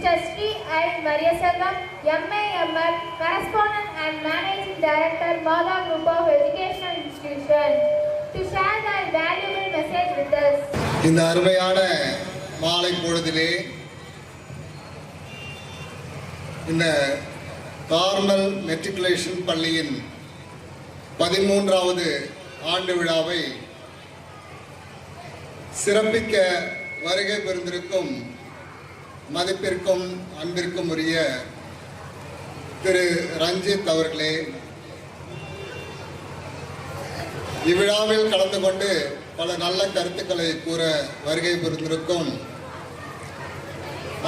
Mr. Sri I. Mariaselvam, MA/ML, Correspondent and Managing Director, Mada Group of Educational Institutions, to share their valuable message with us. இந்த அருமையான மாலை பொழுதிலே இந்த Carmel matriculation பள்ளியின் 13வது ஆண்டு விழாவை சிறப்பிக்க வருகை புரிந்திருக்கும் மதிப்பிற்கும் அன்பிற்கும் உரிய திரு ரஞ்சித் அவர்களே, இவ்விழாவில் கலந்து கொண்டு பல நல்ல கருத்துக்களை கூற வருகை புரிந்திருக்கும்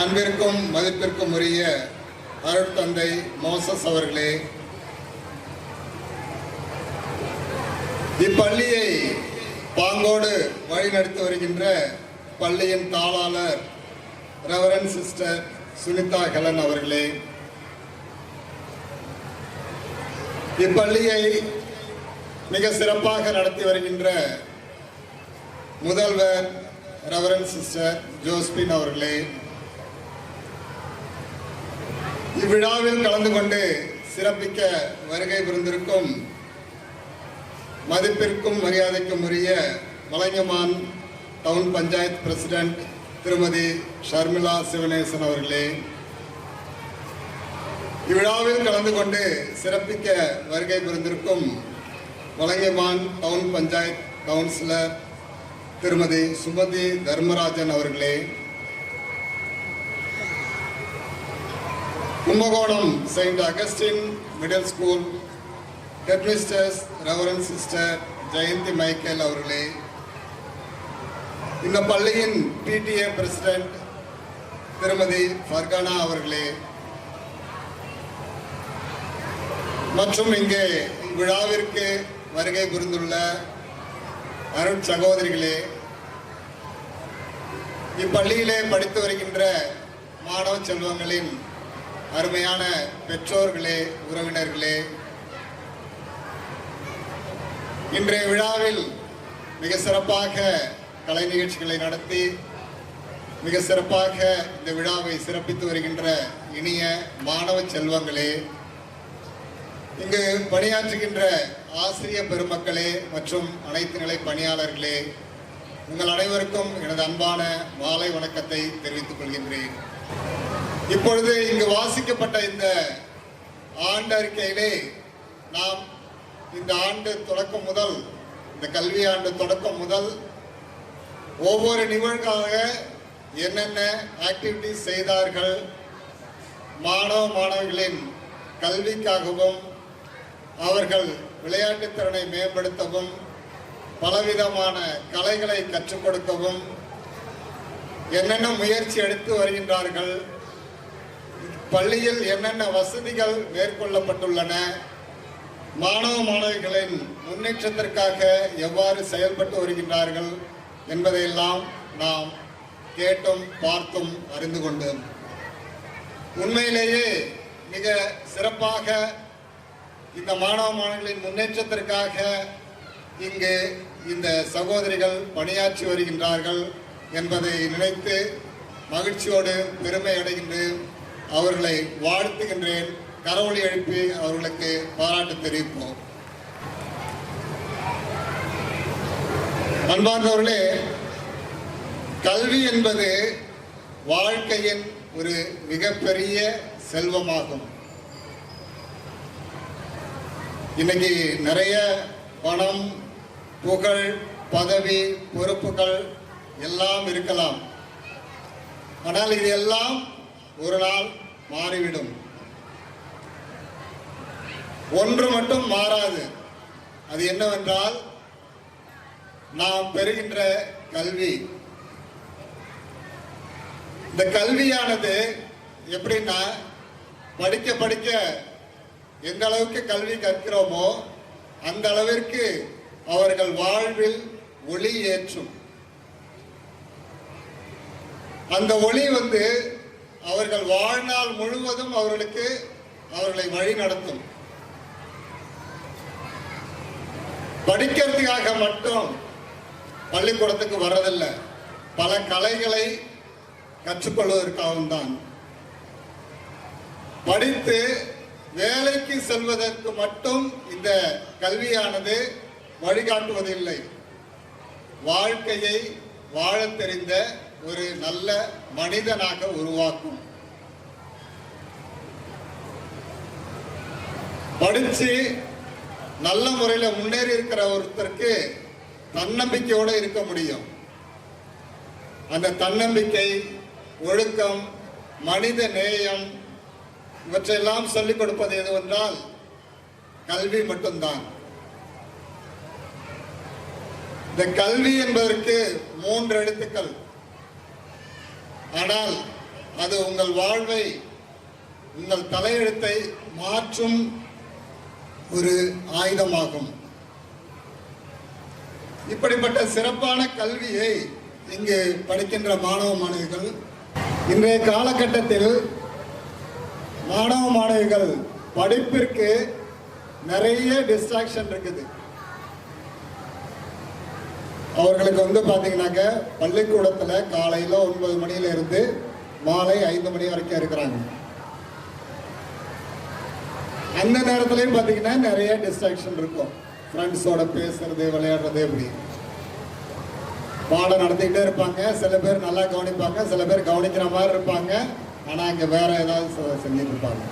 அன்பிற்கும் மதிப்பிற்கும் உரிய அருட்தந்தை மோசஸ் அவர்களே, இப்பள்ளியை பாங்கோடு வழிநடத்தி வருகின்ற பள்ளியின் தாளாளர் ரெவரண்ட் சிஸ்டர் சுனிதா ஹெலன் அவர்களே, இப்பள்ளியை மிக சிறப்பாக நடத்தி வருகின்ற முதல்வர் ரெவரண்ட் சிஸ்டர் ஜோஸ்பின் அவர்களே, இவ்விழாவில் கலந்து கொண்டு சிறப்பிக்க வருகை புரிந்திருக்கும் மதிப்பிற்கும் மரியாதைக்கும் உரிய வலங்கமான் டவுன் பஞ்சாயத்து பிரசிடென்ட் திருமதி ஷர்மிளா சிவனேசன் அவர்களே, இவ்விழாவில் கலந்து கொண்டு சிறப்பிக்க வருகை புரிந்திருக்கும் வலங்கமான் டவுன் பஞ்சாயத்து கவுன்சிலர் திருமதி சுமதி தர்மராஜன் அவர்களே, Kumbakonam Saint Augustine middle school headmistress reverend sister Jayanthi Michael அவர்களே, இந்த பள்ளியின் PTA பிரசிடென்ட் திருமதி ஃபர்கானா அவர்களே, மற்றும் இங்கே விழாவிற்கு வருகை புரிந்துள்ள அருட் சகோதரிகளே, இப்பள்ளியிலே படித்து வருகின்ற மாணவ செல்வங்களின் அருமையான பெற்றோர்களே, உறவினர்களே, இன்றைய விழாவில் மிக சிறப்பாக கலை நிகழ்ச்சிகளை நடத்தி மிக சிறப்பாக இந்த விழாவை சிறப்பித்து வருகின்ற இனிய மாணவ செல்வங்களே, இங்கு பணியாற்றுகின்ற ஆசிரியர் பெருமக்களே மற்றும் அனைத்து நிலை பணியாளர்களே, உங்கள் அனைவருக்கும் எனது அன்பான மாலை வணக்கத்தை தெரிவித்துக் கொள்கின்றேன். இப்பொழுது இங்கு வாசிக்கப்பட்ட இந்த ஆண்டு அறிக்கையிலே நாம் இந்த ஆண்டு தொடக்கம் முதல், இந்த கல்வி ஆண்டு தொடக்கம் முதல் ஒவ்வொரு நிகழ்வாக என்னென்ன ஆக்டிவிட்டிஸ் செய்தார்கள், மாணவ மாணவிகளின் கல்விக்காகவும் அவர்கள் விளையாட்டு திறனை மேம்படுத்தவும் பலவிதமான கலைகளை கற்றுக் கொடுக்கவும் என்னென்ன முயற்சி எடுத்து வருகின்றார்கள், பள்ளியில் என்னென்ன வசதிகள் மேற்கொள்ளப்பட்டுள்ளன, மாணவ மாணவிகளின் முன்னேற்றத்திற்காக எவ்வாறு செயல்பட்டு வருகின்றார்கள் என்பதையெல்லாம் நாம் கேட்டும் பார்த்தும் அறிந்து கொண்டோம். உண்மையிலேயே மிக சிறப்பாக இந்த மாணவ மாணவிகளின் முன்னேற்றத்திற்காக இங்கு இந்த சகோதரிகள் பணியாற்றி வருகின்றார்கள் என்பதை நினைத்து மகிழ்ச்சியோடு பெருமை அடைகின்றேன். அவர்களை வாழ்த்துகின்றேன். கரவொலி எழுப்பி அவர்களுக்கு பாராட்டு தெரிவிப்போம். அன்பார்ந்தவர்களே, கல்வி என்பது வாழ்க்கையின் ஒரு மிகப்பெரிய செல்வமாகும். இன்னைக்கு நிறைய பணம், புகழ், பதவி, பொறுப்புகள் எல்லாம் இருக்கலாம். ஆனால் இது எல்லாம் ஒரு நாள் மாறிவிடும். ஒன்று மட்டும் மாறாது. அது என்னவென்றால் நாம் பெறுகின்ற கல்வி. இந்த கல்வியானது எப்படின்னா, படிக்க படிக்க எந்த அளவுக்கு கல்வி கற்கிறோமோ அந்த அளவிற்கு அவர்கள் வாழ்வில் ஒளி ஏற்றும். அந்த ஒளி அவர்கள் வாழ்நாள் முழுவதும் அவர்களை வழி நடத்தும். படிக்கிறதுக்காக மட்டும் பள்ளிக்கூடத்துக்கு வர்றதில்லை, பல கலைகளை கற்றுக்கொள்வதற்காகவும் தான். படித்து வேலைக்கு செல்வதற்கு மட்டும் இந்த கல்வியானது வழிகாட்டுவதில்லை. வாழ்க்கையை வாழத் தெரிந்த ஒரு நல்ல மனிதனாக உருவாக்கும். படிச்சு நல்ல முறையில் முன்னேறி இருக்கிற ஒருத்தருக்கு தன்னம்பிக்கையோடு இருக்க முடியும். அந்த தன்னம்பிக்கை, ஒழுக்கம், மனித நேயம் இவற்றையெல்லாம் சொல்லிக் கொடுப்பது எதுவென்றால் கல்வி மட்டும்தான். இந்த கல்வி என்பதற்கு 3 எழுத்துக்கள். ஆனால் அது உங்கள் வாழ்வை, உங்கள் தலையெழுத்தை மாற்றும் ஒரு ஆயுதமாகும். இப்படிப்பட்ட சிறப்பான கல்வியை இங்கு படிக்கின்ற மாணவ மாணவிகள், இன்றைய காலகட்டத்தில் மாணவ மாணவிகள் படிப்பிற்கு நிறைய டிஸ்ட்ராக்ஷன் இருக்குது. அவர்களுக்கு பார்த்தீங்கன்னாக்க பள்ளிக்கூடத்தில் காலையில் 9 மணியில இருந்து மாலை 5 மணி வரைக்கும் இருக்கிறாங்க. அந்த நேரத்துலையும் பார்த்தீங்கன்னா நிறைய டிஸ்ட்ராக்ஷன் இருக்கும். ஃப்ரெண்ட்ஸோட பேசுறது, விளையாடுறது, எப்படி பாடம் நடத்திக்கிட்டே இருப்பாங்க. சில பேர் நல்லா கவனிப்பாங்க, சில பேர் கவனிக்கிற மாதிரி இருப்பாங்க, ஆனால் அங்கே வேற ஏதாவது செஞ்சுட்டு இருப்பாங்க.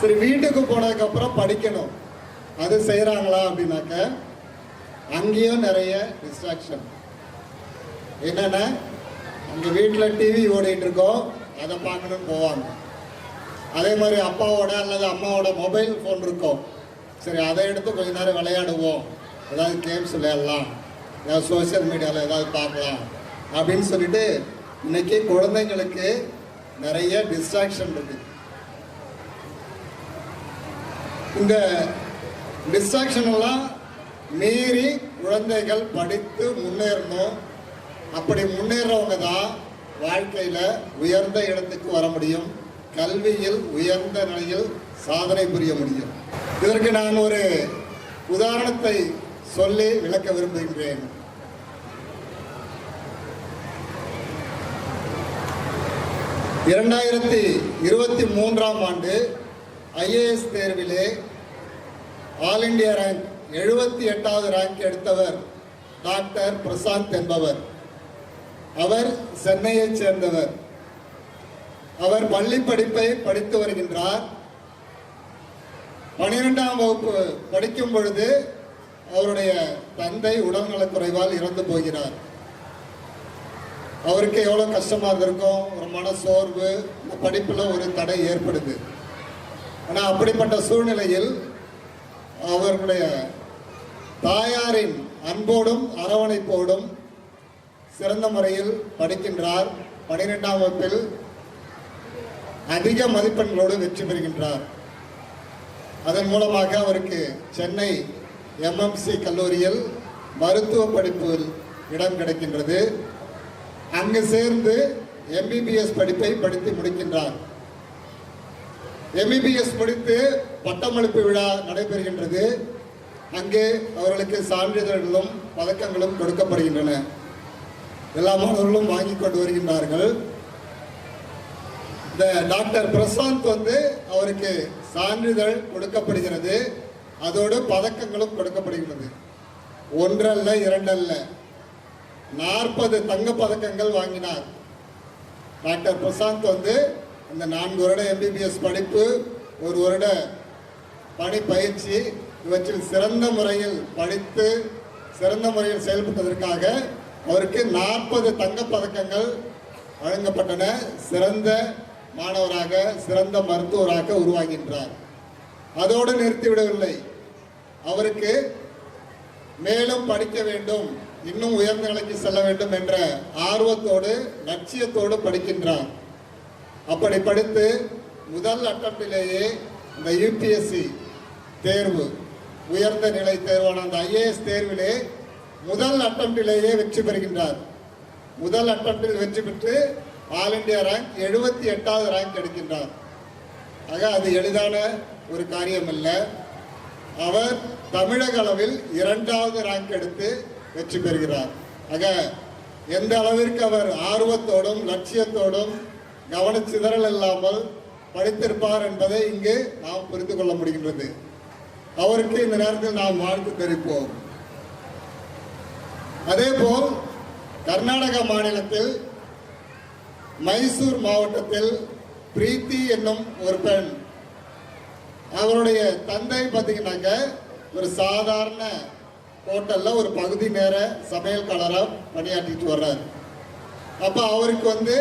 சரி, வீட்டுக்கு போனதுக்கப்புறம் படிக்கணும், அது செய்கிறாங்களா அப்படின்னாக்க அங்கேயும் நிறைய டிஸ்ட்ராக்ஷன். என்னென்னா அங்கே வீட்டில் டிவி ஓடிட்டு இருக்கோம், அதை பார்க்கணும்னு போவாங்க. அதே மாதிரி அப்பாவோட அல்லது அம்மாவோட மொபைல் ஃபோன் இருக்கும். சரி, அதை எடுத்து கொஞ்ச நேரம் விளையாடுவோம், ஏதாவது கேம்ஸ் விளையாடலாம், ஏதாவது சோசியல் மீடியாவில் ஏதாவது பார்க்கலாம் அப்படின்னு சொல்லிட்டு இன்னைக்கு குழந்தைங்களுக்கு நிறைய டிஸ்ட்ராக்ஷன் இருக்கு. இந்த டிஸ்ட்ராக்ஷன் எல்லாம் மீறி குழந்தைகள் படித்து முன்னேறணும். அப்படி முன்னேறவங்க தான் வாழ்க்கையில் உயர்ந்த இடத்துக்கு வர முடியும், கல்வியில் உயர்ந்த நிலையில் சாதனை புரிய முடியும். இதற்கு நான் ஒரு உதாரணத்தை சொல்லி விளக்க விரும்புகின்றேன். இரண்டாயிரத்தி 23ஆம் ஆண்டு ஐஏஎஸ் தேர்விலே ஆல் இண்டியா ரேங்க் 78வது ரேங்க் எடுத்தவர் டாக்டர் பிரசாந்த் என்பவர். அவர் சென்னையைச் சேர்ந்தவர். அவர் பள்ளி படிப்பை படித்து வருகின்றார். 12ஆம் வகுப்பு படிக்கும் பொழுது அவருடைய தந்தை உடல்நலக்குறைவால் இறந்து போகிறார். அவருக்கு எவ்வளோ கஷ்டமாக இருந்திருக்கும், ஒரு மன சோர்வு, படிப்பில் ஒரு தடை ஏற்படுது. ஆனால் அப்படிப்பட்ட சூழ்நிலையில் அவர்களுடைய தாயாரின் அன்போடும் அரவணைப்போடும் சிறந்த முறையில் படிக்கின்றார். 12ஆம் வகுப்பில் அதிக மதிப்பெண்களோடு வெற்றி பெறுகின்றார். அதன் மூலமாக அவருக்கு சென்னை MMC கல்லூரியில் மருத்துவ படிப்பில் இடம் கிடைக்கின்றது. அங்கு சேர்ந்து MBBS படிப்பை படித்து முடிக்கின்றார். MBBS முடித்து பட்டமளிப்பு விழா நடைபெறுகின்றது. அங்கே அவர்களுக்கு சான்றிதழ்களும் பதக்கங்களும் கொடுக்கப்படுகின்றன. எல்லா மாணவர்களும் வாங்கி கொண்டு வருகின்றார்கள். இந்த டாக்டர் பிரசாந்த் அவருக்கு சான்றிதழ் கொடுக்கப்படுகிறது, அதோடு பதக்கங்களும் கொடுக்கப்படுகிறது. 1 அல்ல 2 அல்ல, 40 தங்க பதக்கங்கள் வாங்கினார். டாக்டர் பிரசாந்த் இந்த 4 வருட MBBS படிப்பு, 1 வருட பணி பயிற்சி இவற்றில் சிறந்த முறையில் படித்து சிறந்த முறையில் செயல்பட்டதற்காக அவருக்கு 40 தங்க பதக்கங்கள் வழங்கப்பட்டன. சிறந்த மாணவராக, சிறந்த மருத்துவராக உருவாகின்றார். அதோடு நிறுத்திவிடவில்லை. அவருக்கு மேலும் படிக்க வேண்டும், இன்னும் உயர்ந்த நிலைக்கு செல்ல வேண்டும் என்ற ஆர்வத்தோடு, லட்சியத்தோடு படிக்கின்றார். அப்படி படித்து முதல் அட்டம்ப்டிலேயே இந்த UPSC தேர்வு, உயர்ந்த நிலை தேர்வான அந்த IAS தேர்விலே முதல் அட்டம்ப்டிலேயே வெற்றி பெறுகின்றார். முதல் அட்டம்ப்டில் வெற்றி பெற்று ஆல் இண்டியா ரேங்க் 78வது ரேங்க் எடுக்கின்றார். ஆக அது எளிதான ஒரு காரியம் அல்ல. அவர் தமிழக அளவில் 2வது ரேங்க் எடுத்து வெற்றி பெறுகிறார். ஆக எந்த அளவிற்கு அவர் ஆர்வத்தோடும் லட்சியத்தோடும் கவனச்சிதறல் இல்லாமல் படித்திருப்பார் என்பதை இங்கு நாம் புரிந்து கொள்ள முடிகின்றது. அவருக்கு இந்த நேரத்தில் நாம் வாழ்த்து தெரிவிப்போம். அதேபோல் கர்நாடக மாநிலத்தில் மைசூர் மாவட்டத்தில் பிரீத்தி என்னும் ஒரு பெண், அவருடைய தந்தை பார்த்தீங்கன்னாக்க ஒரு சாதாரண ஹோட்டல்ல ஒரு பகுதி நேர சமையல்காரராக பணியாற்றிட்டு வர்றார். அப்போ அவருக்கு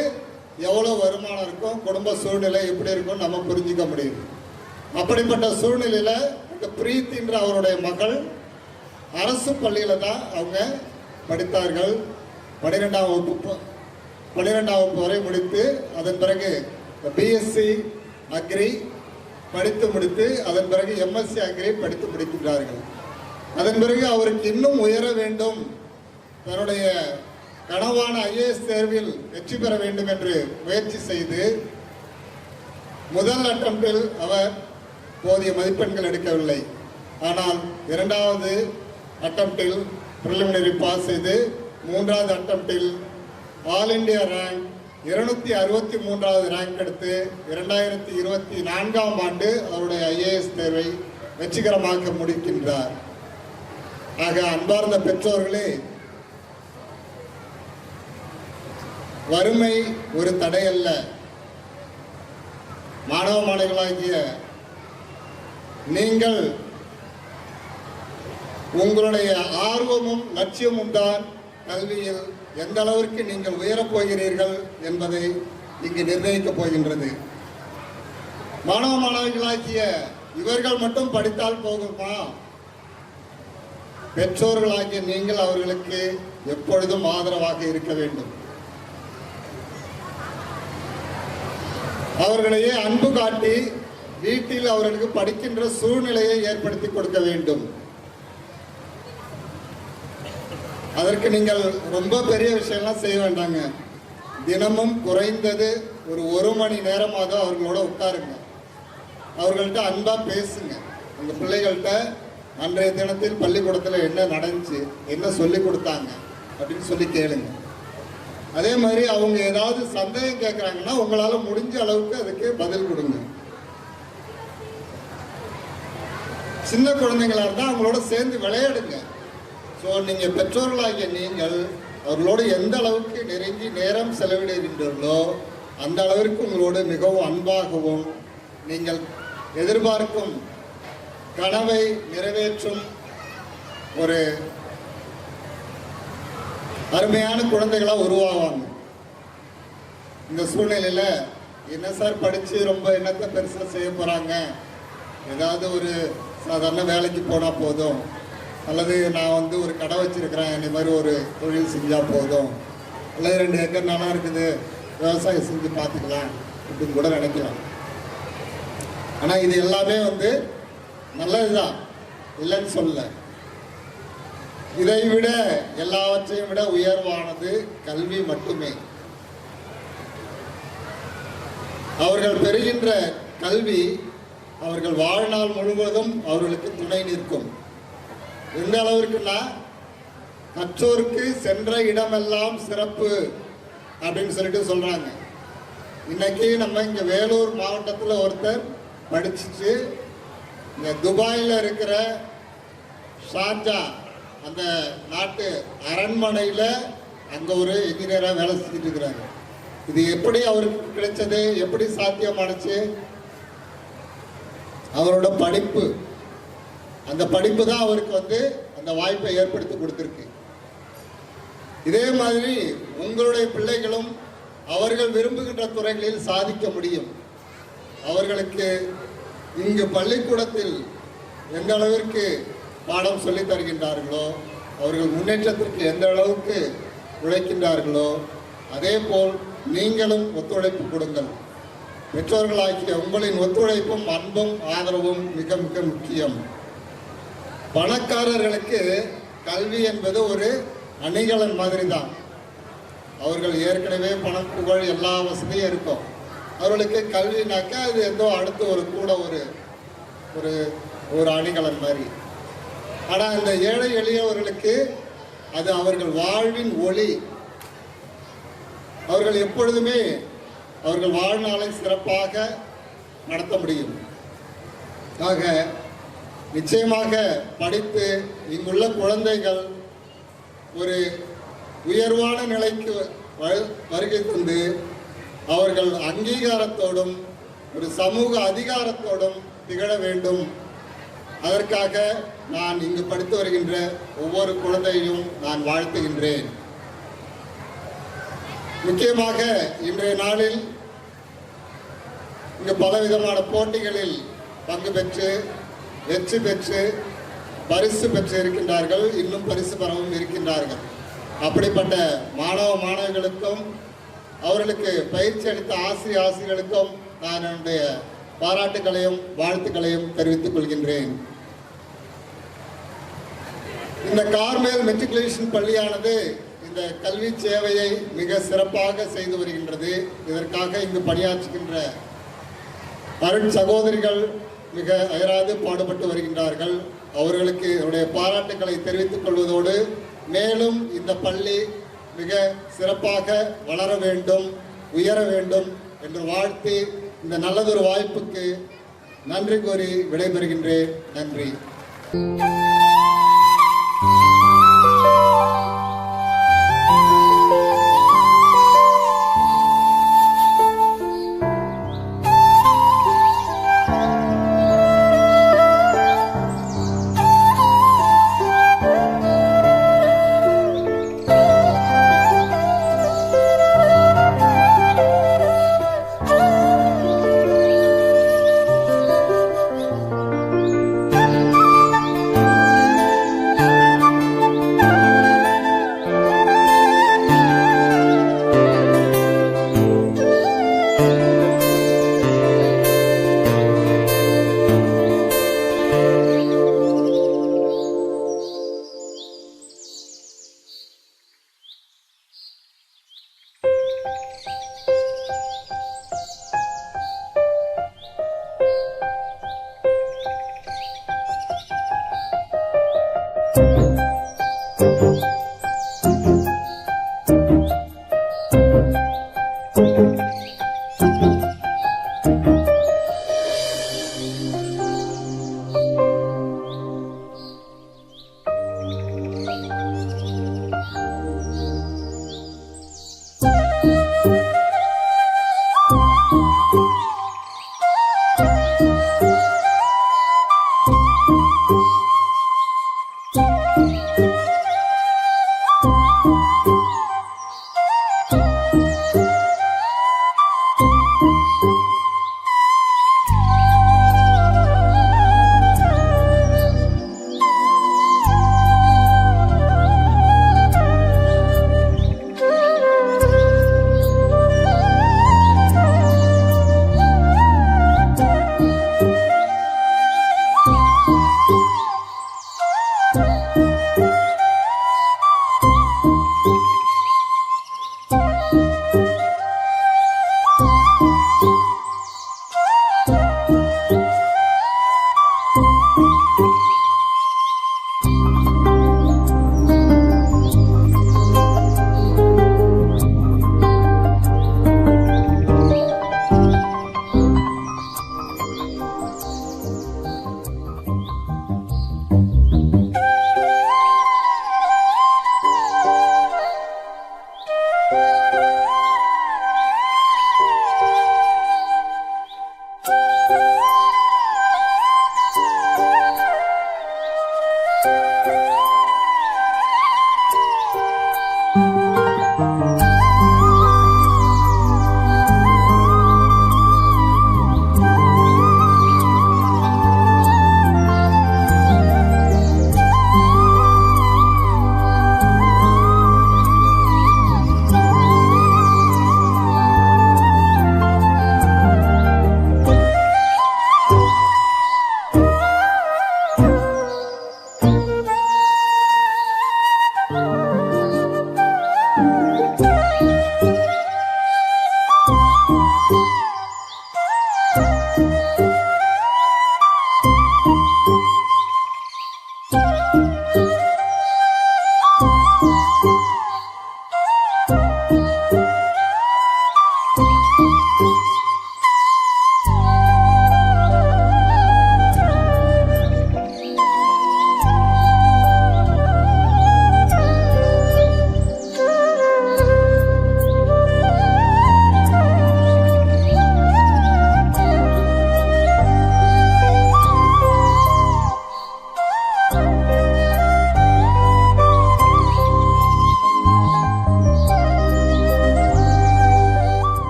எவ்வளோ வருமானம் இருக்கும், குடும்ப சூழ்நிலை எப்படி இருக்கும் நம்ம புரிஞ்சிக்க முடியுது. அப்படிப்பட்ட சூழ்நிலையில் இந்த பிரீத்தின்ற அவருடைய மகள் அரசு பள்ளியில் தான் அவங்க படித்தார்கள். 12ஆம் வகுப்பு வரை முடித்து அதன் பிறகு பிஎஸ்சி அக்ரி படித்து முடித்து அதன் பிறகு எம்எஸ்சி அக்ரி படித்து முடிக்கின்றார்கள். அதன் பிறகு அவருக்கு இன்னும் உயர வேண்டும், தன்னுடைய கனவான ஐஏஎஸ் தேர்வில் வெற்றி பெற வேண்டும் என்று முயற்சி செய்து முதல் அட்டம்ப்டில் அவர் போதிய மதிப்பெண்கள் எடுக்கவில்லை. ஆனால் 2வது அட்டம்ப்டில் பிரிலிமினரி பாஸ் செய்து 3வது அட்டம்ப்டில் ஆல் இண்டியா ரேங்க் 263வது ரேங்க் எடுத்து 2024ஆம் ஆண்டு அவருடைய ஐஏஎஸ் தேர்வை வெற்றிகரமாக முடிக்கின்றார். ஆக அன்பார்ந்த பெற்றோர்களே, வறுமை ஒரு தடை அல்ல. மாணவ மாணவிகளாகிய நீங்கள் உங்களுடைய ஆர்வமும் லட்சியமும் தான் கல்வியில் எந்த அளவிற்கு நீங்கள் உயரப் போகிறீர்கள் என்பதை இங்கு நிர்ணயிக்கப் போகின்றது. மாணவ மாணவிகளாகிய இவர்கள் மட்டும் படித்தால் போகுமா? பெற்றோர்களாகிய நீங்கள் அவர்களுக்கு எப்பொழுதும் ஆதரவாக இருக்க வேண்டும். அவர்களையே அன்பு காட்டி வீட்டில் அவர்களுக்கு படிக்கின்ற சூழ்நிலையை ஏற்படுத்தி கொடுக்க வேண்டும். அதற்கு நீங்கள் ரொம்ப பெரிய விஷயம்லாம் செய்ய வேண்டாங்க. தினமும் குறைந்தது ஒரு மணி நேரமாவது அவர்களோட உட்காருங்க. அவர்கள்ட்ட அன்பா பேசுங்க. உங்க பிள்ளைகள்கிட்ட அன்றைய தினத்தில் பள்ளிக்கூடத்தில் என்ன நடந்துச்சு, என்ன சொல்லி கொடுத்தாங்க அப்படின்னு சொல்லி கேளுங்க. அதே மாதிரி அவங்க ஏதாவது சந்தேகம் கேட்குறாங்கன்னா உங்களால் முடிஞ்ச அளவுக்கு அதுக்கு பதில் கொடுங்க. சின்ன குழந்தைங்களா இருந்தால் அவங்களோட சேர்ந்து விளையாடுங்க. ஸோ நீங்கள் பெற்றோர்களாகிய நீங்கள் அவர்களோடு எந்த அளவுக்கு நெருங்கி நேரம் செலவிடுகின்றீர்களோ அந்த அளவிற்கு உங்களோடு மிகவும் அன்பாகவும் நீங்கள் எதிர்பார்க்கும் கனவை நிறைவேற்றும் ஒரு அருமையான குழந்தைகளாக உருவாவாங்க. இந்த சூழ்நிலையில் என்ன சார் படித்து ரொம்ப என்னத்தை பெருசாக செய்ய போகிறாங்க, ஏதாவது ஒரு சாதாரண வேலைக்கு போனால் போதும், அல்லது நான் ஒரு கடை வச்சிருக்கிறேன், இந்த மாதிரி ஒரு தொழில் செஞ்சால் போதும், அல்லது 2 ஏக்கர் நல்லா இருக்குது விவசாயம் செஞ்சு பார்த்துக்கலாம் அப்படின்னு கூட நினைக்கலாம். ஆனால் இது எல்லாமே நல்லதுதான், இல்லைன்னு சொல்ல. இதை விட எல்லாவற்றையும் விட உயர்வானது கல்வி மட்டுமே. அவர்கள் பெறுகின்ற கல்வி அவர்கள் வாழ்நாள் முழுவதும் அவர்களுக்கு துணை நிற்கும். எந்த அளவிற்குன்னா, கற்றோருக்கு சென்ற இடமெல்லாம் சிறப்பு அப்படின்னு சொல்லிட்டு சொல்றாங்க. இன்னைக்கு நம்ம இங்க வேலூர் மாவட்டத்தில் ஒருத்தர் படிச்சுட்டு இந்த துபாயில் இருக்கிற ஷார்ஜா அந்த நாட்டு அரண்மனையில் அங்கே ஒரு இன்ஜினியராக வேலை செஞ்சுட்டு இருக்கிறாங்க. இது எப்படி அவருக்கு கிடைச்சது, எப்படி சாத்தியமானுச்சு? அவரோட படிப்பு, அந்த படிப்பு தான் அவருக்கு அந்த வாய்ப்பை ஏற்படுத்தி கொடுத்துருக்கு. இதே மாதிரி உங்களுடைய பிள்ளைகளும் அவர்கள் விரும்புகின்ற துறைகளில் சாதிக்க முடியும். அவர்களுக்கு இங்கு பள்ளிக்கூடத்தில் எந்த அளவிற்கு பாடம் சொல்லித் தருகின்றார்களோ, அவர்கள் முன்னேற்றத்திற்கு எந்த அளவுக்கு உழைக்கின்றார்களோ, அதே போல் நீங்களும் ஒத்துழைப்பு கொடுங்கள். பெற்றோர்களாகிய உங்களின் ஒத்துழைப்பும் அன்பும் ஆதரவும் மிக மிக முக்கியம். பணக்காரர்களுக்கு கல்வி என்பது ஒரு அணிகலன் மாதிரி தான். அவர்கள் ஏற்கனவே பணம் புகழ் எல்லா வசதியும் இருக்கும். அவர்களுக்கு கல்வினாக்கா அது ஏதோ அடுத்து கூட ஒரு அணிகலன் மாதிரி. ஆனால் இந்த ஏழை எளியவர்களுக்கு அது அவர்கள் வாழ்வின் ஒளி. அவர்கள் எப்பொழுதுமே அவர்கள் வாழ்நாளை சிறப்பாக நடத்த முடியும். ஆக நிச்சயமாக படித்து இங்குள்ள குழந்தைகள் ஒரு உயர்வான நிலைக்கு வருகை தந்து அவர்கள் அங்கீகாரத்தோடும் ஒரு சமூக அதிகாரத்தோடும் திகழ வேண்டும். அதற்காக நான் இங்கு படித்து வருகின்ற ஒவ்வொரு குழந்தையையும் நான் வாழ்த்துகின்றேன். முக்கியமாக இன்றைய நாளில் இங்கு பலவிதமான போட்டிகளில் பங்கு பெற்று வெற்றி பெற்று பரிசு பெற்று இருக்கின்றார்கள், இன்னும் பரிசு பெறவும் இருக்கின்றார்கள். அப்படிப்பட்ட மாணவ மாணவிகளுக்கும் அவர்களுக்கு பயிற்சி அளித்த ஆசிரியர்களுக்கும் நான் என்னுடைய பாராட்டுகளையும் வாழ்த்துக்களையும் தெரிவித்துக் கொள்கின்றேன். இந்த கார்மேல் மெட்ரிகுலேஷன் பள்ளியானது இந்த கல்வி சேவையை மிக சிறப்பாக செய்து வருகின்றது. இதற்காக இங்கு பணியாற்றுகின்ற அருள் சகோதரிகள் மிக அயராது பாடுபட்டு வருகின்றார்கள். அவர்களுக்கு என்னுடைய பாராட்டுக்களை தெரிவித்துக் கொள்வதோடு மேலும் இந்த பள்ளி மிக சிறப்பாக வளர வேண்டும், உயர வேண்டும் என்று வாழ்த்தி இந்த நல்லதொரு வாய்ப்புக்கு நன்றி கூறி விடைபெறுகின்றேன். நன்றி.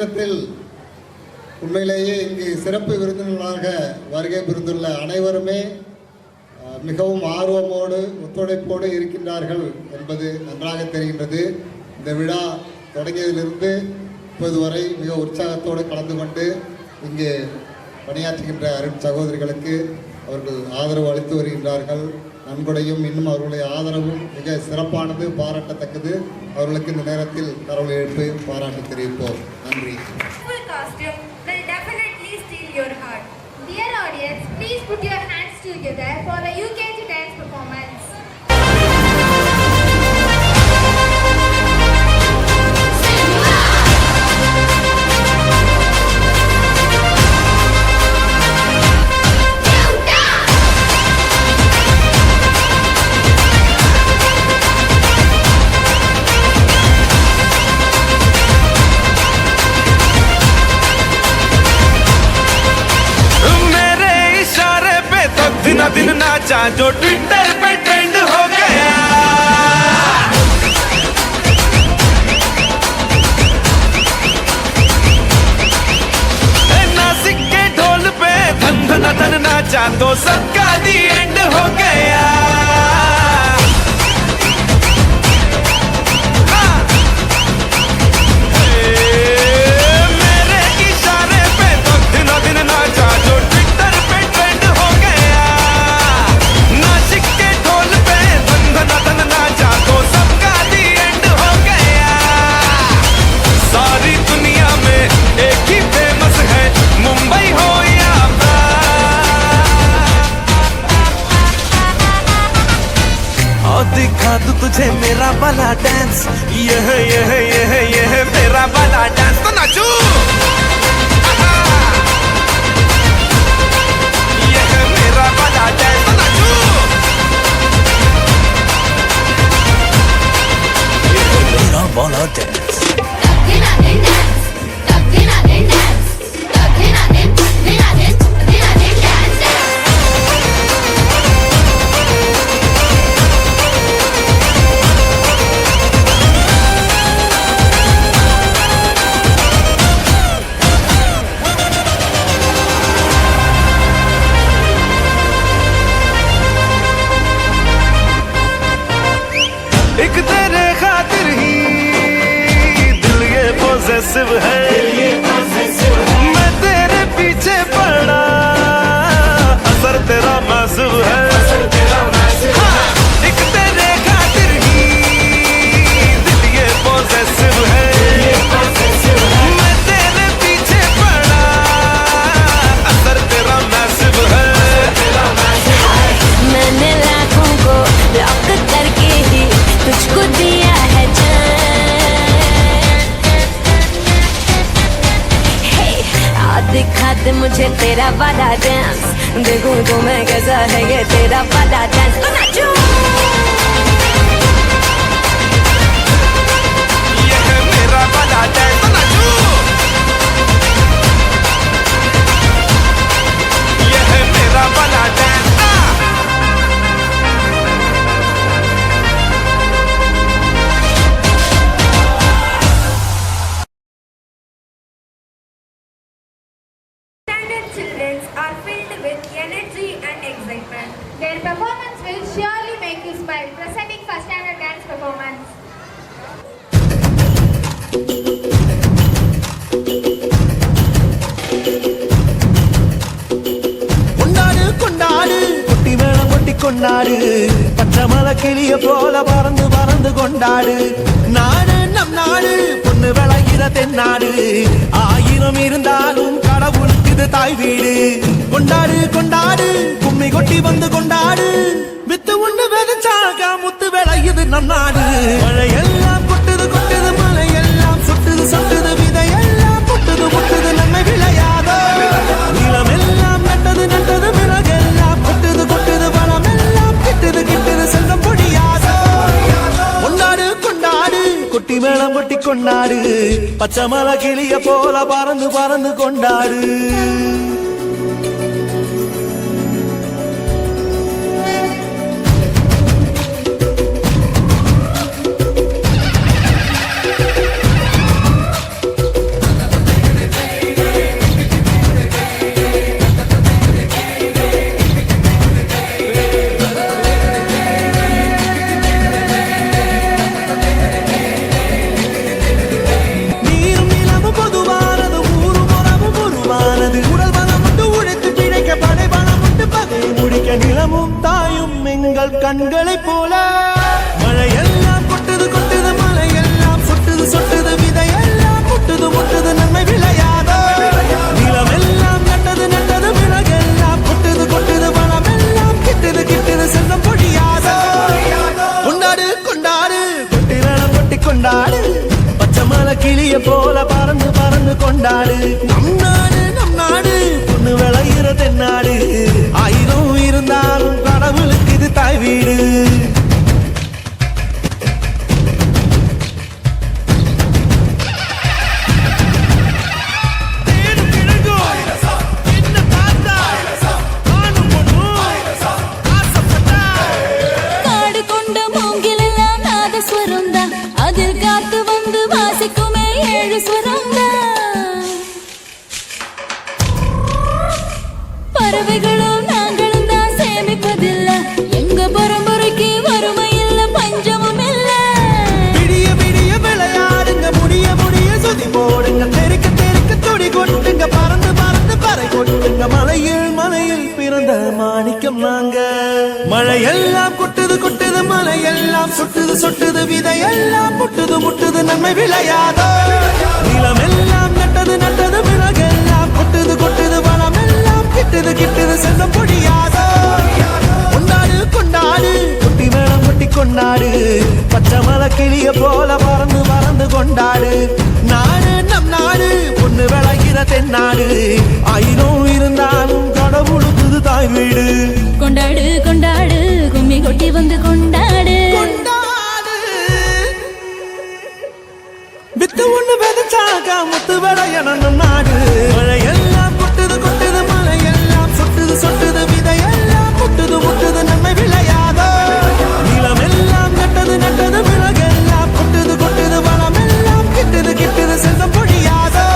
விசேஷத்தில் உண்மையிலேயே இங்கு சிறப்பு விருந்தினர்களாக வருகை புரிந்துள்ள அனைவருமே மிகவும் ஆர்வமோடு ஒத்துழைப்போடு இருக்கின்றார்கள் என்பது நன்றாக தெரிகின்றது. இந்த விழா தொடங்கியதிலிருந்து இப்போது வரை மிக உற்சாகத்தோடு கலந்து கொண்டு இங்கே பணியாற்றுகின்ற அருண் சகோதரிகளுக்கு அவர்கள் ஆதரவு அளித்து வருகின்றார்கள். நன்கொடையும் இன்னும் அவர்களுடைய ஆதரவும் மிக சிறப்பானது, பாராட்டத்தக்கது. அவர்களுக்கு இந்த நேரத்தில் கரவொலி எழுப்பி பாராட்டு தெரிவிப்போம். நன்றி. Dear audience, please put your hands together for the UKG dance performance. दिन नाचा जो ट्विटर पे ट्रेंड हो गया, नासिक के ढोल पे धन धन धन नाचा तो सबका दी एंड हो गया। मेरे इशारे पे तो दिन दिन नाचा जो ट्विटर पे ट्रेंड हो गया, नासिक के ढोल पे धन धन धन नाचा तो सबका दी एंड हो गया। सारी दुनिया में एक ही फेमस है, मुंबई हो या और दिखा तू तुझे मेरा वाला डांस, यह मेरा वाला डांस तो नाचू। यह मेरा वाला डांस तो नाचू। यह मेरा वाला डांस। एक तेरे खातिर ही दिल ये पॉसेसिव है, मैं तेरे पीछे पड़ा, असर तेरा मासूम है। हाँ, एक तेरे खातिर ही दिल ये पॉसेसिव है, मैं तेरे पीछे पड़ा, असर तेरा मासूम है। मैंने लाखों को लॉक करके ही तुझको दिया है जान। Hey, आ दिखा दे मुझे तेरा वाला डांस, देखूं तो मैं कैसा है ये तेरा वाला डांस तो नाचूं। यह मेरा वाला डांस तो नाचू। यह मेरा वाला dance. Children are filled with energy and excitement. Their performance will surely make you smile. Presenting first standard dance performance. கொண்டாடு கொண்டாடு குட்டி மேளம் கொட்டி கொண்டாடு, பச்சை மலை கிளிய போல பறந்து பறந்து கொண்டாடு. நாடு நம் நாடு, பொண்ணு விளைகிற தென்னாடு, ஆயிரம் இருந்தாலும் கடவுளுக்கு இது தாய் வீடு. கொண்டாடு கொண்டாடு கும்மி கொட்டி வந்து கொண்டாடு, வித்து ஒண்ணு விதைச்சாக முத்து விளையுது நம் நாடு. மழையெல்லாம் கொட்டுது கொட்டுது, மலையெல்லாம் சுட்டுது சொட்டுது, விதையெல்லாம் புட்டுது புட்டுது, நன்மை விளையாதோ. நிலமெல்லாம் நட்டது நட்டது, மிளகெல்லாம் கொட்டுது கொட்டுது, வளமெல்லாம் கிட்டுது கிட்டுது, செல்வம் பொடியாதோ. கொண்டாடு கொண்டாடு குட்டி மேளம் கொட்டி கொண்டாடு, பச்சை மலை கிளிய போல பறந்து பறந்து கொண்டாடு. எங்கள் கண்களை போல மழையெல்லாம் கொட்டுது கொட்டுது மலையெல்லாம் சொட்டுது சொட்டுது விதையெல்லாம் முட்டுது முட்டுது நன்மை விளையாதோ நிலமெல்லாம் நட்டது நட்டது விலகெல்லாம் கொட்டுது கொட்டுது வளமெல்லாம் கிட்டுது கிட்டுது செல்வம் பொழியாதோ கொண்டாடு கொண்டாடு கொட்டி வேளம் கொட்டி கொண்டாடு பச்சை மலை கிளிய போல பறந்து பறந்து கொண்டாடு நம் நாடு பொண்ணு விளையிற தென்னாடு ஆயிரம் இருந்தாலும் கடவுளுக்கு இது தாய் வீடு காடு கொண்ட மூங்கிலெல்லாம் நாதஸ்வரம் தான் அதில் காத்து வந்து வாசிக்குமே 7 ஸ்வரம் தான் பறவைகளும் நாங்களும் தான் சேமிப்பதில்ல எங்க பரம்பரைக்கு வறுமை இல்ல பஞ்சமும் இல்ல விடிய விடிய விளையாடுங்க முடிய முடிய சுதி போடுங்க தெருக்க தெருக்க துடி கொட்டுங்க பறந்து பறந்து பறை கொட்டுங்க மலையில் மலையில் பிறந்த மாணிக்கம் நாங்க மழையெல்லாம் கொட்டுது கொட்டுது மலையெல்லாம் சொட்டுது சொட்டுது விதையெல்லாம் முட்டுது முட்டுது நன்மை விளையாதோ நிலமெல்லாம் நட்டது நட்டது விலகெல்லாம் கொட்டுது கொட்டுது வளமெல்லாம் கிட்டுது கிட்டுது செல்வம் பொழியாதோ கொண்டாடு கொண்டாடு கொட்டி மேளம் கொட்டி கொண்டாடு பச்சை மலை கிளிய போல பறந்து பறந்து கொண்டாடு நாடு நம் நாடு பொண்ணு விளைகிற தென்னாடு ஆயிரம் இருந்தாலும் கடவுளுக்கு தாய் வீடு கொண்டாடு கொண்டாடு கும்மி கொட்டி வந்து கொண்டாடு கொண்டாடு வித்து ஒண்ணு விதைச்சாக முத்து விளையணும் நம் நாடு மழையெல்லாம் கொட்டுது கொட்டுது மலையெல்லாம் சொட்டுது சொட்டுது விதையெல்லாம் முட்டுது முட்டுது நன்மை விளையாதோ நிலமெல்லாம் நட்டது நட்டது விலகெல்லாம் கொட்டுது கொட்டுது வளமெல்லாம் கிட்டுது கிட்டுது செல்வம் பொழியாதோ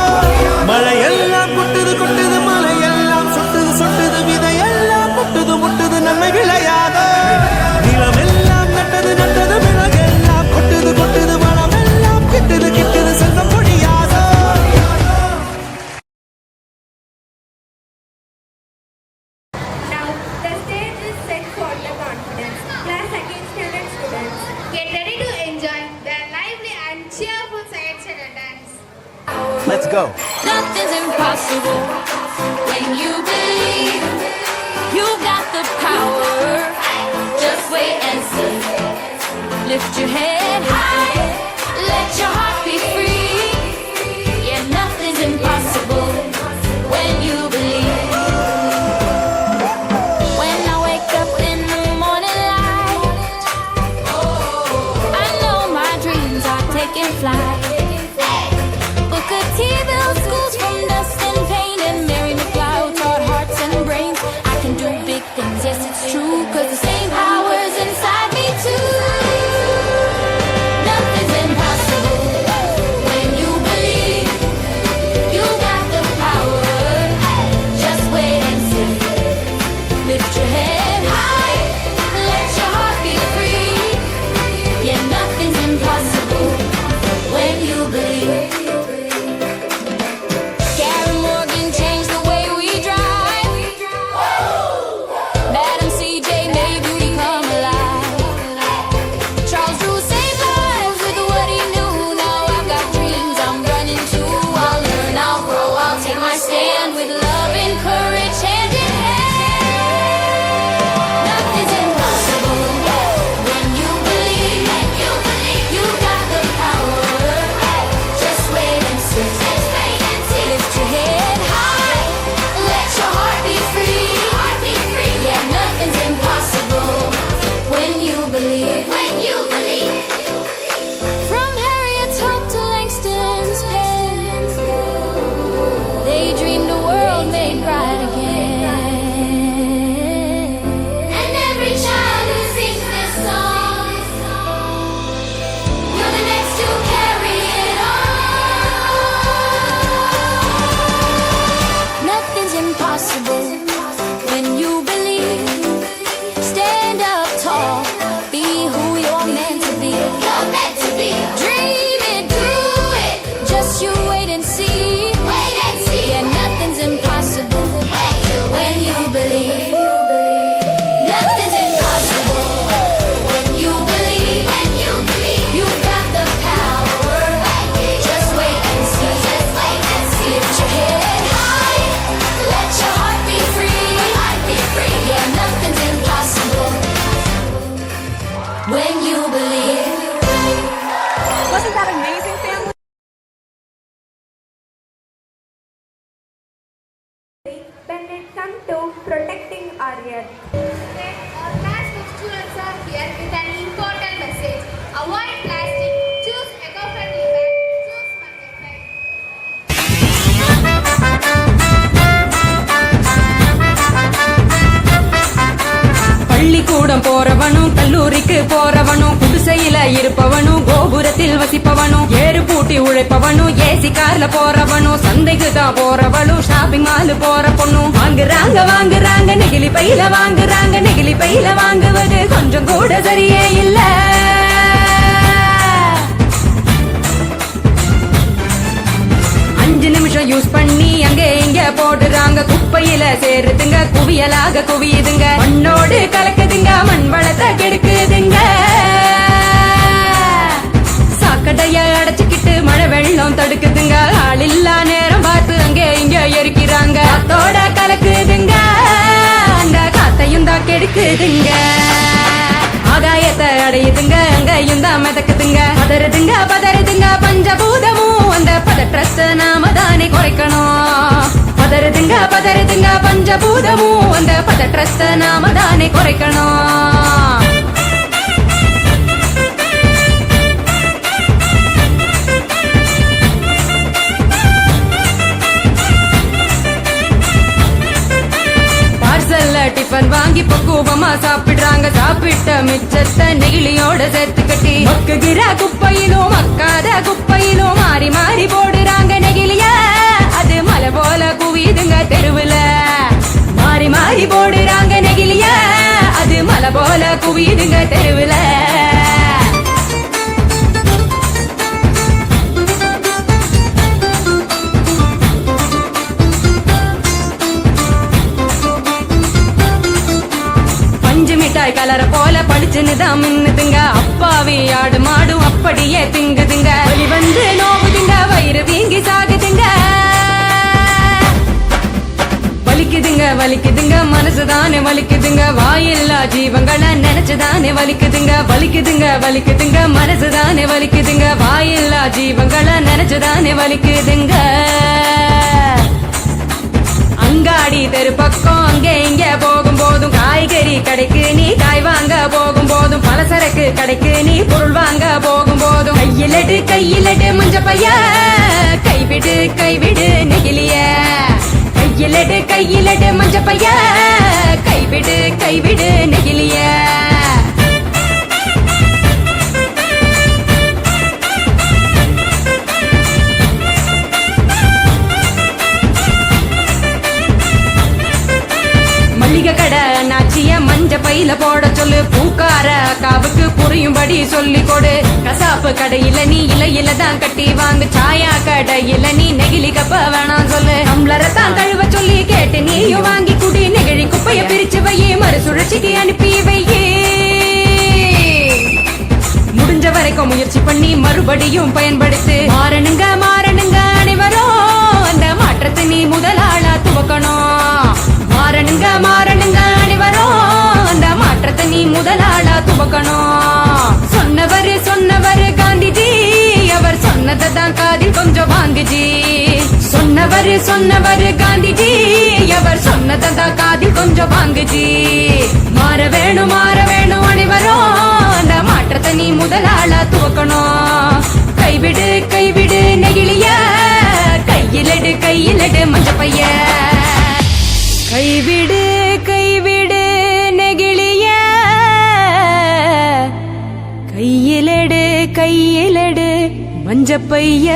மழையெல்லாம் கொட்டுது கொட்டுது மலையெல்லாம் சொட்டுது சொட்டுது விதையெல்லாம் முட்டுது முட்டுது நன்மை விளையாதோ நிலமெல்லாம் நட்டது நட்டது விலகெல்லாம் கொட்டுது கொட்டுது வளமெல்லாம் கிட்டுது கிட்டுது செல்வம் பொழியாதோ Now, the stage is set for the confidence. Class against students. Get ready to enjoy the lively and cheerful science dance. Let's go. Nothing's impossible when you believe. You got the power. Just wait and see. Lift your head high. Let your heart be free. Yeah, nothing's impossible when you believe. When I wake up in the morning light, I know my dreams are taking flight. Book a T-bill, schools from dust and pain, and Mary McLeod taught hearts and brains. I can do big things, yes it's true, 'cause the same power's inside me too. போறவனும் கல்லூரிக்கு போறவனும் குடிசையில இருப்பவனும் கோபுரத்தில் வசிப்பவனும் ஏறு பூட்டி உழைப்பவனும் AC கார்ல போறவனும் சந்தைக்கு தான் போறவனும் shopping mall போற பொண்ணும் வாங்குறாங்க நெகிழி பையில வாங்குறாங்க நெகிழி பையில வாங்குவது கொஞ்சம் கூட சரியே இல்ல. அஞ்சு நிமிஷம் யூஸ் பண்ணி அங்க இங்க போடுறாங்க குப்பையில சேருதுங்க குவியலாக குவியுதுங்க மண்ணோடு கலக்குதுங்க மண் வளத்தை கெடுக்குதுங்க. சாக்கடைய அடைச்சுக்கிட்டு மழை வெள்ளம் தடுக்குதுங்க ஆள் இல்லா நேரம் பார்த்து அங்க இங்க எரிக்கிறாங்க காத்தோட கலக்குதுங்க அந்த காத்தையும் தான் கெடுக்குதுங்க. ஆகாயத்தை அடையுதுங்க அங்கையும் தான் மிதக்குதுங்க பதறுதுங்க பஞ்சபூதமும் அந்த பதற்றத்தை நாம தானே குறைக்கணும். பதறுதுங்க பஞ்சபூதமும் அந்த பதற்றத்தை நாம தானே குறைக்கணும். டிஃபன் வாங்கி பக்குவமா சாப்பிடுறாங்க சாப்பிட்ட மிச்சத்தை நெகிழியோட சேர்த்து கட்டி மக்குகிற குப்பையிலும் மக்காத குப்பையிலும் மாறி மாறி போடுறாங்க நெகிழிய அது மலை போல குவியுதுங்க தெருவுல மாறி மாறி போடுறாங்க நெகிழிய அது மலை போல குவியுதுங்க தெருவுல. கலர போல படிச்சுன்னு தான் மின்னுதுங்க அப்பாவி ஆடு மாடும் அப்படியே திங்குதுங்க வலி வந்து நோவுதுங்க வயிறு வீங்கி சாகுதுங்க வலிக்குதுங்க மனசுதானே வலிக்குதுங்க வாயில்லா ஜீவங்களை நினைச்சுதானே வலிக்குதுங்க மனசுதானே வலிக்குதுங்க வாயில்லா ஜீவங்களை நினைச்சுதானே வலிக்குதுங்க. அங்காடி தெரு பக்கம் அங்கே இங்க போகும் போதும் காய்கறி கடைக்கு நீ காய் வாங்க போகும் போதும் பலசரக்கு கடைக்கு நீ பொருள் வாங்க போகும் போதும் கையிலட்டு மஞ்ச பைய கைவிடு நெகிழிய கையிலட்டு மஞ்ச பைய கைவிடு நெகிழிய. கடை நாச்சிய மஞ்ச பையில போட சொல்லு பூக்கார காவுக்கு புரியும்படி சொல்லி கொடு கசாப்பு கடையில நீ இலையில தான் கட்டி வாங்கு சாயா கடையில நீ நெகிழி கப்ப வேணாம் சொல்லு டம்ளரத்தான் கழுவ சொல்லி கேட்டு நீயும் வாங்கி குடி நெகிழி குப்பைய பிரிச்சு வையே மறுசுழற்சிக்கு அனுப்பி வையே. முடிஞ்ச வரைக்கும் முயற்சி பண்ணி மறுபடியும் பயன்படுத்து மாறணுங்க அனைவரும் அந்த மாற்றத்தை நீ முதலாளா துவக்கணும். மாறணுங்க அனைவரும் அந்த மாற்றத்தை நீ முதலாளா துவக்கணும். சொன்னவர் காந்திஜி அவர் சொன்னதை தான் காதில் கொஞ்சம் வாங்குஜி சொன்னவர் காந்திஜி அவர் சொன்னதை தான் காதில் கொஞ்சம் வாங்குஜி. மாற வேணும் அனைவரும் அந்த மாற்றத்தை நீ முதலாளா துவக்கணும். கைவிடு நெகிழிய கையிலடு மஞ்ச பைய கைவிடு நெகிழிய கையிலடு மஞ்ச பைய.